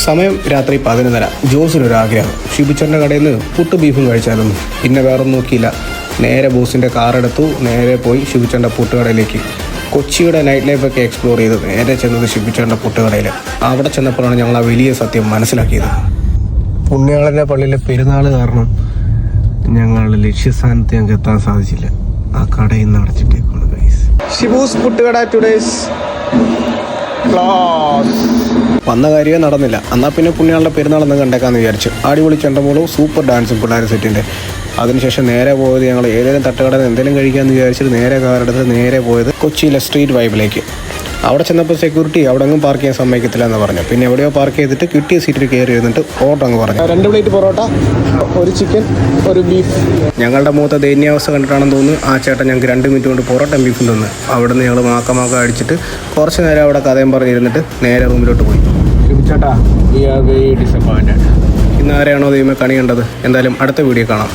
സമയം രാത്രി 11:30. ജോസിനൊരാഗ്രഹം ഷിബുച്ചൻ്റെ കടയിൽ നിന്ന് പുട്ട് ബീഫും കഴിച്ചായിരുന്നു. പിന്നെ വേറെ നോക്കിയില്ല, നേരെ ബോസിൻ്റെ കാറെടുത്തു, നേരെ പോയി ഷിബുച്ചൻ്റെ പുട്ടുകടയിലേക്ക്. കൊച്ചിയുടെ നൈറ്റ് ലൈഫൊക്കെ എക്സ്പ്ലോർ ചെയ്ത് നേരെ ചെന്നത് ഷിബുച്ചൻ്റെ പുട്ടുകടയിൽ. അവിടെ ചെന്നപ്പോഴാണ് ഞങ്ങൾ ആ വലിയ സത്യം മനസ്സിലാക്കിയത്. പുണ്യാളൻ്റെ പള്ളിയിലെ പെരുന്നാൾ കാരണം ഞങ്ങളുടെ ലക്ഷ്യസ്ഥാനത്ത് ഞങ്ങൾക്ക് എത്താൻ സാധിച്ചില്ല. ആ കടയിൽ നിന്ന് അടച്ചിട്ടേക്കാണ് ഗൈസ്. ഷിബൂസ് പുട്ടുകട ടുഡേസ് ക്ലാസ്. വന്ന കാര്യമേ നടന്നില്ല. എന്നാൽ പിന്നെ പുണ്യാളുടെ പെരുന്നാളെന്ന് കണ്ടേക്കാന്ന് വിചാരിച്ചു. അടിപൊളി ചെണ്ടമോളും സൂപ്പർ ഡാൻസും പിള്ളേർ സെറ്റിൻ്റെ. അതിനുശേഷം നേരെ പോയത് ഞങ്ങൾ ഏതെങ്കിലും തട്ടുകടയിൽ എന്തെങ്കിലും കഴിക്കാമെന്ന് വിചാരിച്ചിട്ട് നേരെ കാറെടുത്ത് നേരെ പോയത് കൊച്ചിയിലെ സ്ട്രീറ്റ് വൈബിലേക്ക്. അവിടെ ചെന്നപ്പോൾ സെക്യൂരിറ്റി അവിടെ ഒന്നും പാർക്ക് ചെയ്യാൻ സമ്മതിക്കത്തില്ല എന്ന് പറഞ്ഞു. പിന്നെ എവിടെയോ പാർക്ക് ചെയ്തിട്ട് കിട്ടിയ സീറ്റിൽ കയറി ഇരുന്നിട്ട് ഓട്ടോ അങ്ങ് പറഞ്ഞു. 2 പ്ലേറ്റ് പൊറോട്ട, ഒരു ചിക്കൻ, ഒരു ബീഫ്. ഞങ്ങളുടെ മൂത്ത ദൈന്യാവസ്ഥ കണ്ടിട്ടാണെന്ന് തോന്നുന്നു ആ ചേട്ടൻ ഞങ്ങൾക്ക് 2 മിനിറ്റ് കൊണ്ട് പൊറോട്ടയും ബീഫും തന്നു. അവിടെ നിന്ന് ഞങ്ങൾ മാക്ക അടിച്ചിട്ട് കുറച്ച് നേരം അവിടെ കഥയും പറഞ്ഞിരുന്നിട്ട് നേരെ റൂമിലോട്ട് പോയി. ചേട്ടാ, ഇന്ന് ആരെയാണോ ദൈവമേ കണി കണ്ടത്? എന്തായാലും അടുത്ത വീഡിയോ കാണാം.